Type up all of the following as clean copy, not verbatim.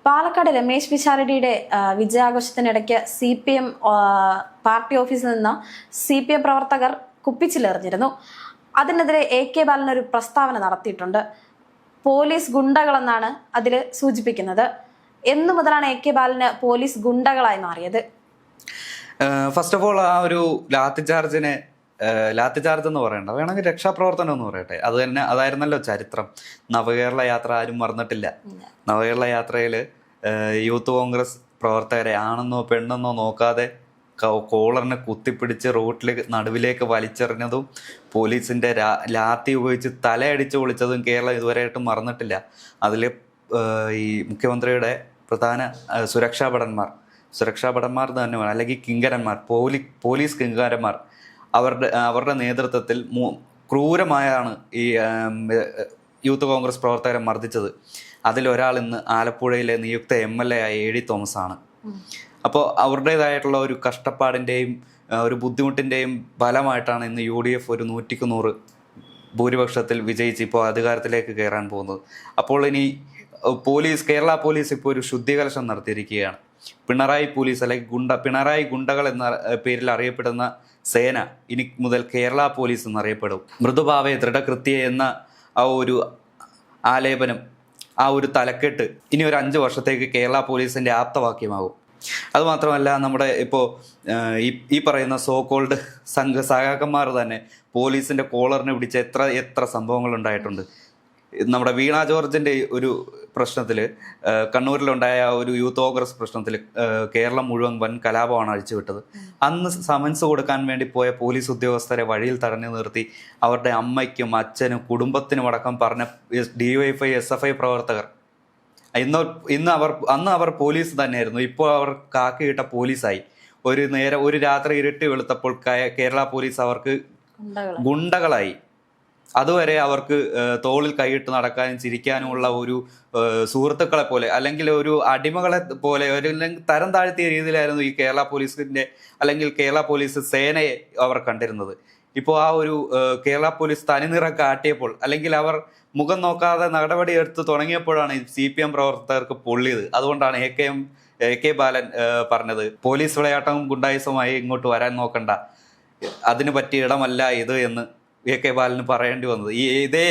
Palakkad Ramesh പിഷാരടിയുടെ വിജയാഘോഷത്തിനിടയ്ക്ക് CPM party ഓഫീസിൽ നിന്ന് CPM പ്രവർത്തകർ കുപ്പിച്ചിലെറിഞ്ഞിരുന്നു. അതിനെതിരെ AK ബാലൻ ഒരു പ്രസ്താവന നടത്തിയിട്ടുണ്ട്. പോലീസ് ഗുണ്ടകളെന്നാണ് അതിൽ സൂചിപ്പിക്കുന്നത്. എന്നു മുതലാണ് AK ബാലന് പോലീസ് ഗുണ്ടകളായി മാറിയത്? ഫസ്റ്റ് ഓഫ് ഓൾ, ആ ഒരു ലാത്തി ചാർജ് എന്ന് പറയണ്ട, വേണമെങ്കിൽ രക്ഷാപ്രവർത്തനം എന്ന് പറയട്ടെ. അതായിരുന്നല്ലോ ചരിത്രം. നവകേരള യാത്ര ആരും മറന്നിട്ടില്ല. നവകേരള യാത്രയിൽ യൂത്ത് കോൺഗ്രസ് പ്രവർത്തകരെ ആണെന്നോ പെണ്ണെന്നോ നോക്കാതെ കോളറിനെ കുത്തിപ്പിടിച്ച് റോട്ടിൽ നടുവിലേക്ക് വലിച്ചെറിഞ്ഞതും പോലീസിന്റെ ലാത്തി ഉപയോഗിച്ച് തലയടിച്ച് പൊളിച്ചതും കേരളം ഇതുവരെയായിട്ടും മറന്നിട്ടില്ല. അതിൽ ഈ മുഖ്യമന്ത്രിയുടെ പ്രധാന സുരക്ഷാ ഭടന്മാർ തന്നെ വേണം, അല്ലെങ്കിൽ കിങ്കരന്മാർ, പോലീസ് കിങ്കരന്മാർ, അവരുടെ നേതൃത്വത്തിൽ ക്രൂരമായാണ് ഈ യൂത്ത് കോൺഗ്രസ് പ്രവർത്തകരെ മർദ്ദിച്ചത്. അതിലൊരാൾ ഇന്ന് ആലപ്പുഴയിലെ നിയുക്ത MLA ആയ AD തോമസ് ആണ്. അപ്പോൾ അവരുടേതായിട്ടുള്ള ഒരു കഷ്ടപ്പാടിൻ്റെയും ഒരു ബുദ്ധിമുട്ടിൻ്റെയും ഫലമായിട്ടാണ് ഇന്ന് UDF ഒരു 100-ക്ക് 100 ഭൂരിപക്ഷത്തിൽ വിജയിച്ച് ഇപ്പോൾ അധികാരത്തിലേക്ക് കയറാൻ പോകുന്നത്. അപ്പോൾ ഇനി കേരള പോലീസ് ഇപ്പോൾ ഒരു ശുദ്ധികലശം നടത്തിയിരിക്കുകയാണ്. പിണറായി പോലീസ്, അല്ലെങ്കിൽ പിണറായി ഗുണ്ടകൾ എന്ന പേരിൽ അറിയപ്പെടുന്ന സേന ഇനി മുതൽ കേരള പോലീസ് എന്നറിയപ്പെടും. മൃദുഭാവേ ദൃഢകൃത്യ എന്ന ആ ഒരു ആലേപനം, ആ ഒരു തലക്കെട്ട് ഇനി ഒരു 5 വർഷത്തേക്ക് കേരള പോലീസിന്റെ ആപ്തവാക്യമാകും. അതുമാത്രമല്ല, നമ്മുടെ ഇപ്പോൾ ഈ പറയുന്ന സോ കോൾഡ് സഹാക്കന്മാർ തന്നെ പോലീസിന്റെ കോളറിനെ പിടിച്ച എത്ര സംഭവങ്ങൾ ഉണ്ടായിട്ടുണ്ട്. നമ്മുടെ വീണ ജോർജിന്റെ ഒരു പ്രശ്നത്തിൽ, കണ്ണൂരിലുണ്ടായ ഒരു യൂത്ത് കോൺഗ്രസ് പ്രശ്നത്തിൽ കേരളം മുഴുവൻ വൻ കലാപമാണ് അഴിച്ചുവിട്ടത്. അന്ന് സമൻസ് കൊടുക്കാൻ വേണ്ടി പോയ പോലീസ് ഉദ്യോഗസ്ഥരെ വഴിയിൽ തടഞ്ഞു നിർത്തി അവരുടെ അമ്മയ്ക്കും അച്ഛനും കുടുംബത്തിനും അടക്കം പറഞ്ഞ DYFI SFI പ്രവർത്തകർ അന്ന് അവർ പോലീസ് തന്നെയായിരുന്നു. ഇപ്പോൾ അവർ കാക്കിയിട്ട പോലീസായി. ഒരു രാത്രി ഇരുട്ടി വെളുത്തപ്പോൾ കേരള പോലീസ് അവർക്ക് ഗുണ്ടകളായി. അതുവരെ അവർക്ക് തോളിൽ കൈയിട്ട് നടക്കാനും ചിരിക്കാനുമുള്ള ഒരു സുഹൃത്തുക്കളെ പോലെ, അല്ലെങ്കിൽ ഒരു അടിമകളെ പോലെ, ഒരു തരം താഴ്ത്തിയ രീതിയിലായിരുന്നു ഈ കേരള പോലീസിന്റെ അല്ലെങ്കിൽ കേരള പോലീസ് സേനയെ അവർ കണ്ടിരുന്നത്. ഇപ്പോൾ ആ ഒരു കേരള പോലീസ് തനിനിറം കാട്ടിയപ്പോൾ, അല്ലെങ്കിൽ അവർ മുഖം നോക്കാതെ നടപടി എടുത്ത് തുടങ്ങിയപ്പോഴാണ് CPM പ്രവർത്തകർക്ക് പൊള്ളിയത്. അതുകൊണ്ടാണ് AK ബാലൻ പറഞ്ഞത്, പോലീസ് വിളയാട്ടവും ഗുണ്ടായുസവുമായി ഇങ്ങോട്ട് വരാൻ നോക്കണ്ട, അതിന് പറ്റിയ ഇടമല്ല ഇത് എന്ന് AK ബാലന് പറയേണ്ടി വന്നത്. ഇതേ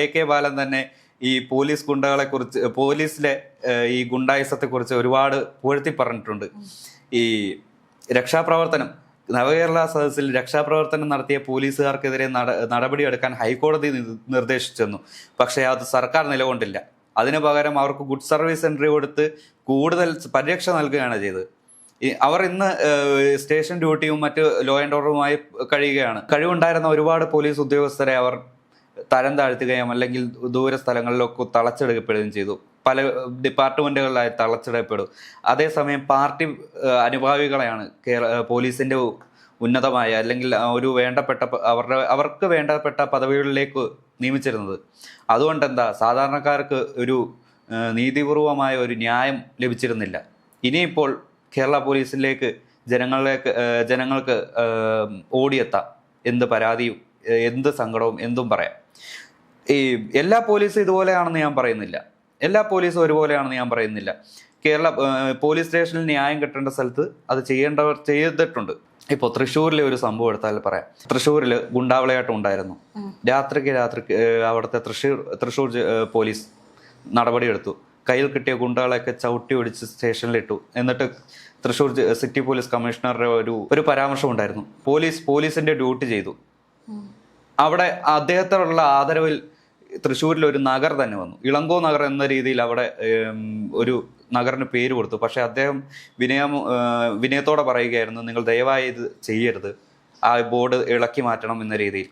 AK ബാലൻ തന്നെ ഈ പോലീസ് ഗുണ്ടകളെ കുറിച്ച്, പോലീസിലെ ഈ ഗുണ്ടായുസത്തെക്കുറിച്ച് ഒരുപാട് പുകഴ്ത്തി പറഞ്ഞിട്ടുണ്ട്. ഈ രക്ഷാപ്രവർത്തനം, നവകേരള സദസ്സിൽ രക്ഷാപ്രവർത്തനം നടത്തിയ പോലീസുകാർക്കെതിരെ നടപടിയെടുക്കാൻ ഹൈക്കോടതി നിർദ്ദേശിച്ചെന്നു. പക്ഷേ അത് സർക്കാർ നിലകൊണ്ടില്ല. അതിനു പകരം അവർക്ക് ഗുഡ് സർവീസ് എൻട്രി കൊടുത്ത് കൂടുതൽ പരിരക്ഷ നൽകുകയാണ് ചെയ്തത്. അവർ ഇന്ന് സ്റ്റേഷൻ ഡ്യൂട്ടിയും മറ്റ് ലോ ആൻഡ് ഓർഡറുമായി കഴിയുകയാണ്. കഴിവുണ്ടായിരുന്ന ഒരുപാട് പോലീസ് ഉദ്യോഗസ്ഥരെ അവർ തരം താഴ്ത്തുകയും അല്ലെങ്കിൽ ദൂര സ്ഥലങ്ങളിലൊക്കെ തളച്ചെടുക്കപ്പെടുകയും ചെയ്തു. പല ഡിപ്പാർട്ട്മെന്റുകളിലായി തളച്ചെടുക്കപ്പെടും. അതേസമയം പാർട്ടി അനുഭാവികളെയാണ് പോലീസിന്റെ ഉന്നതമായ അല്ലെങ്കിൽ ഒരു അവർക്ക് വേണ്ടപ്പെട്ട പദവികളിലേക്ക് നിയമിച്ചിരുന്നത്. അതുകൊണ്ട് സാധാരണക്കാർക്ക് ഒരു നീതിപൂർവമായ ഒരു ന്യായം ലഭിച്ചിരുന്നില്ല. ഇനിയിപ്പോൾ കേരള പോലീസിലേക്ക് ജനങ്ങൾക്ക് ഓടിയെത്താം. എന്ത് പരാതിയും എന്ത് സങ്കടവും എന്തും പറയാം. ഈ എല്ലാ പോലീസും ഇതുപോലെയാണെന്ന് ഞാൻ പറയുന്നില്ല, എല്ലാ പോലീസും ഒരുപോലെയാണെന്ന് ഞാൻ പറയുന്നില്ല. കേരള പോലീസ് സ്റ്റേഷനിൽ ന്യായം കിട്ടേണ്ട സ്ഥലത്ത് അത് ചെയ്യേണ്ടവർ ചെയ്തിട്ടുണ്ട്. ഇപ്പോൾ തൃശ്ശൂരിലെ ഒരു സംഭവം എടുത്താൽ പറയാം. തൃശ്ശൂരിൽ ഗുണ്ടാവിളയാട്ടം ഉണ്ടായിരുന്നു. രാത്രിക്ക് അവിടുത്തെ തൃശ്ശൂർ പോലീസ് നടപടിയെടുത്തു. കയ്യിൽ കിട്ടിയ ഗുണ്ടകളെയൊക്കെ ചവിട്ടി ഒടിച്ച് സ്റ്റേഷനിലിട്ടു. എന്നിട്ട് തൃശ്ശൂർ സിറ്റി പോലീസ് കമ്മീഷണറുടെ ഒരു പരാമർശം ഉണ്ടായിരുന്നു. പോലീസിന്റെ ഡ്യൂട്ടി ചെയ്തു. അവിടെ അദ്ദേഹത്തോടുള്ള ആദരവിൽ തൃശ്ശൂരിൽ ഒരു നഗർ തന്നെ വന്നു. ഇളങ്കോ നഗർ എന്ന രീതിയിൽ അവിടെ ഒരു നഗറിന് പേര് കൊടുത്തു. പക്ഷെ അദ്ദേഹം വിനയത്തോടെ പറയുകയായിരുന്നു, നിങ്ങൾ ദയവായി ഇത് ചെയ്യരുത്, ആ ബോർഡ് ഇളക്കി മാറ്റണം എന്ന രീതിയിൽ.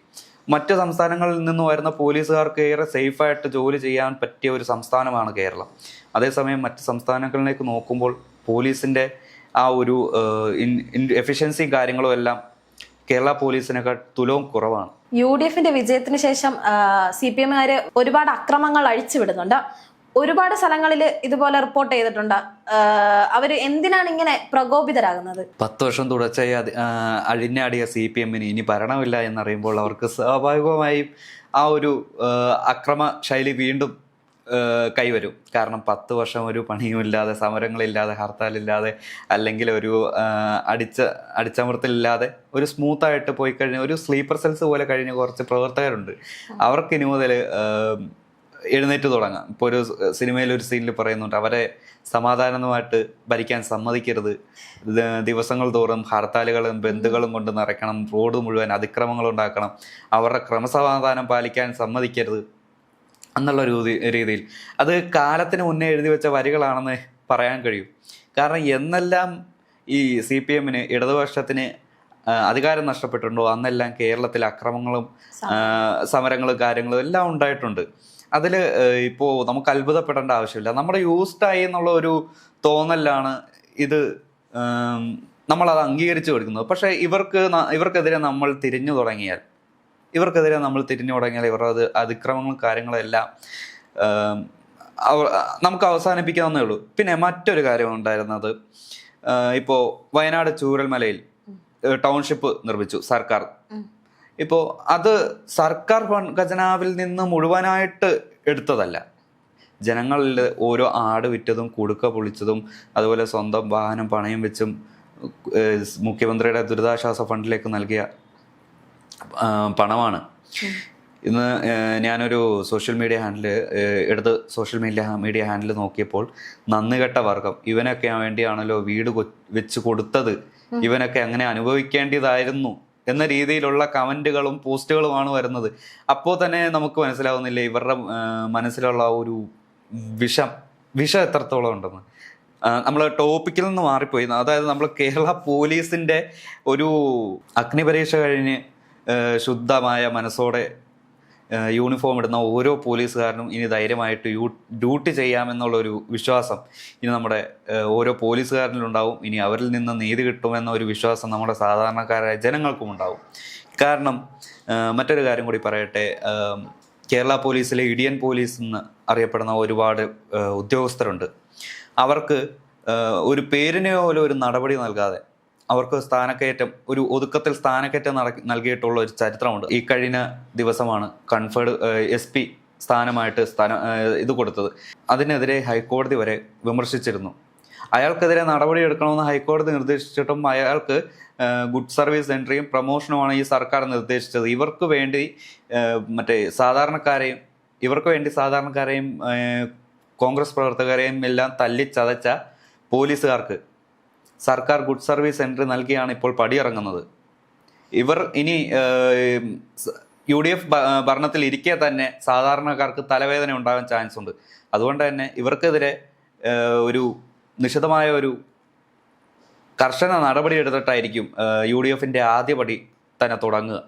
മറ്റ് സംസ്ഥാനങ്ങളിൽ നിന്ന് വരുന്ന പോലീസുകാർക്ക് ഏറെ സേഫായിട്ട് ജോലി ചെയ്യാൻ പറ്റിയ ഒരു സംസ്ഥാനമാണ് കേരളം. അതേസമയം മറ്റ് സംസ്ഥാനങ്ങളിലേക്ക് നോക്കുമ്പോൾ പോലീസിന്റെ ആ ഒരു എഫിഷ്യൻസിയും കാര്യങ്ങളും എല്ലാം കേരള പോലീസിനേക്കാൾ തുലവും കുറവാണ്. UDFന്റെ വിജയത്തിന് ശേഷം CPMകാര് ഒരുപാട് അക്രമങ്ങൾ അഴിച്ചുവിടുന്നുണ്ട്. ഒരുപാട് സ്ഥലങ്ങളിൽ ഇതുപോലെ റിപ്പോർട്ട് ചെയ്തിട്ടുണ്ട്. അവര് എന്തിനാണ് ഇങ്ങനെ പ്രകോപിതരാകുന്നത്? 10 വർഷം തുടർച്ചയായി അഴിഞ്ഞാടിയ CPMന് ഇനി ഭരണമില്ല എന്നറിയുമ്പോൾ അവർക്ക് സ്വാഭാവികമായും ആ ഒരു അക്രമ ശൈലി വീണ്ടും കൈവരും. കാരണം 10 വർഷം ഒരു പണിയുമില്ലാതെ, സമരങ്ങളില്ലാതെ, ഹർത്താലില്ലാതെ, അല്ലെങ്കിൽ ഒരു അടിച്ചമർത്തലില്ലാതെ ഒരു സ്മൂത്തായിട്ട് പോയി കഴിഞ്ഞ ഒരു സ്ലീപ്പർ സെൽസ് പോലെ കഴിഞ്ഞ കുറച്ച് പ്രവർത്തകരുണ്ട്. അവർക്ക് ഇനി മുതൽ എഴുന്നേറ്റ് തുടങ്ങാം. ഇപ്പോൾ ഒരു സിനിമയിൽ ഒരു സീനിൽ പറയുന്നുണ്ട്, അവരെ സമാധാനമായിട്ട് ഭരിക്കാൻ സമ്മതിക്കരുത്, ദിവസങ്ങൾ തോറും ഹർത്താലുകളും ബന്ധുക്കളും കൊണ്ട് നിറയ്ക്കണം, റോഡ് മുഴുവൻ അതിക്രമങ്ങൾ ഉണ്ടാക്കണം, അവരുടെ ക്രമസമാധാനം പാലിക്കാൻ സമ്മതിക്കരുത് എന്നുള്ള രീതിയിൽ. അത് കാലത്തിന് മുന്നേ എഴുതി വെച്ച വരികളാണെന്ന് പറയാൻ കഴിയും. കാരണം എന്നെല്ലാം ഈ CPM ഇടതുപക്ഷത്തിന് അധികാരം നഷ്ടപ്പെട്ടിട്ടുണ്ടോ അന്നെല്ലാം കേരളത്തിൽ അക്രമങ്ങളും സമരങ്ങളും കാര്യങ്ങളും എല്ലാം ഉണ്ടായിട്ടുണ്ട്. അതിൽ ഇപ്പോൾ നമുക്ക് അത്ഭുതപ്പെടേണ്ട ആവശ്യമില്ല. നമ്മുടെ യൂസ്ഡായി എന്നുള്ള ഒരു തോന്നലാണ് ഇത്, നമ്മളത് അംഗീകരിച്ചു കൊടുക്കുന്നത്. പക്ഷേ ഇവർക്കെതിരെ നമ്മൾ തിരിഞ്ഞു തുടങ്ങിയാൽ ഇവരുടെ അതിക്രമങ്ങളും കാര്യങ്ങളും എല്ലാം നമുക്ക് അവസാനിപ്പിക്കാവുന്നേ ഉള്ളൂ. പിന്നെ മറ്റൊരു കാര്യം ഉണ്ടായിരുന്നത്, ഇപ്പോൾ വയനാട് ചൂരൽമലയിൽ ടൗൺഷിപ്പ് നിർമ്മിച്ചു സർക്കാർ. ഇപ്പോൾ അത് സർക്കാർ ഖജനാവിൽ നിന്ന് മുഴുവനായിട്ട് എടുത്തതല്ല. ജനങ്ങളിൽ ഓരോ ആട് വിറ്റതും കുടുക്ക പൊളിച്ചതും അതുപോലെ സ്വന്തം വാഹനം പണയം വെച്ചും മുഖ്യമന്ത്രിയുടെ ദുരിതാശ്വാസ ഫണ്ടിലേക്ക് നൽകിയ പണമാണ്. ഇന്ന് ഞാനൊരു സോഷ്യൽ മീഡിയ ഹാൻഡിൽ നോക്കിയപ്പോൾ നന്ദികെട്ട വർഗം, ഇവനൊക്കെ വേണ്ടിയാണല്ലോ വീട് വെച്ച് കൊടുത്തത്, ഇവനൊക്കെ അങ്ങനെ അനുഭവിക്കേണ്ടതായിരുന്നു എന്ന രീതിയിലുള്ള കമന്റുകളും പോസ്റ്റുകളുമാണ് വരുന്നത്. അപ്പോൾ തന്നെ നമുക്ക് മനസ്സിലാവുന്നില്ലേ ഇവരുടെ മനസ്സിലുള്ള ഒരു വിഷം എത്രത്തോളം ഉണ്ടെന്ന്. നമ്മൾ ടോപ്പിക്കിൽ നിന്ന് മാറിപ്പോയി. അതായത് നമ്മൾ കേരള പോലീസിന്റെ ഒരു അഗ്നിപരീക്ഷ കഴിഞ്ഞ് ശുദ്ധമായ മനസ്സോടെ യൂണിഫോം ഇടുന്ന ഓരോ പോലീസുകാരനും ഇനി ധൈര്യമായിട്ട് ഡ്യൂട്ടി ചെയ്യാമെന്നുള്ളൊരു വിശ്വാസം ഇനി നമ്മുടെ ഓരോ പോലീസുകാരനിലുണ്ടാവും. ഇനി അവരിൽ നിന്ന് നീതി കിട്ടുമെന്ന ഒരു വിശ്വാസം നമ്മുടെ സാധാരണക്കാരായ ജനങ്ങൾക്കും ഉണ്ടാവും. കാരണം മറ്റൊരു കാര്യം കൂടി പറയട്ടെ, കേരള പോലീസിലെ ഇടിയൻ പോലീസ് എന്ന് അറിയപ്പെടുന്ന ഒരുപാട് ഉദ്യോഗസ്ഥരുണ്ട്. അവർക്ക് ഒരു പേരിന് പോലും ഒരു നടപടി നൽകാതെ അവർക്ക് ഒരു ഒതുക്കത്തിൽ സ്ഥാനക്കയറ്റം നൽകിയിട്ടുള്ള ഒരു ചരിത്രമുണ്ട്. ഈ കഴിഞ്ഞ ദിവസമാണ് കൺഫേർഡ് SP സ്ഥാനമായിട്ട് ഇത് കൊടുത്തത്. അതിനെതിരെ ഹൈക്കോടതി വരെ വിമർശിച്ചിരുന്നു. അയാൾക്കെതിരെ നടപടി എടുക്കണമെന്ന് ഹൈക്കോടതി നിർദ്ദേശിച്ചിട്ടും അയാൾക്ക് ഗുഡ് സർവീസ് എൻട്രിയും പ്രൊമോഷനുമാണ് ഈ സർക്കാർ നിർദ്ദേശിച്ചത്. ഇവർക്ക് വേണ്ടി സാധാരണക്കാരെയും കോൺഗ്രസ് പ്രവർത്തകരെയും എല്ലാം തല്ലിച്ചതച്ച പോലീസുകാർക്ക് സർക്കാർ ഗുഡ് സർവീസ് എൻട്രി നൽകിയാണ് ഇപ്പോൾ പടിയിറങ്ങുന്നത്. ഇവർ ഇനി UDF ഭരണത്തിൽ ഇരിക്കെ തന്നെ സാധാരണക്കാർക്ക് തലവേദന ഉണ്ടാകാൻ ചാൻസ് ഉണ്ട്. അതുകൊണ്ട് തന്നെ ഇവർക്കെതിരെ ഒരു നിശിതമായ ഒരു കർശന നടപടി എടുത്തിട്ടായിരിക്കും UDFന്റെ ആദ്യപടി തന്നെ തുടങ്ങുക.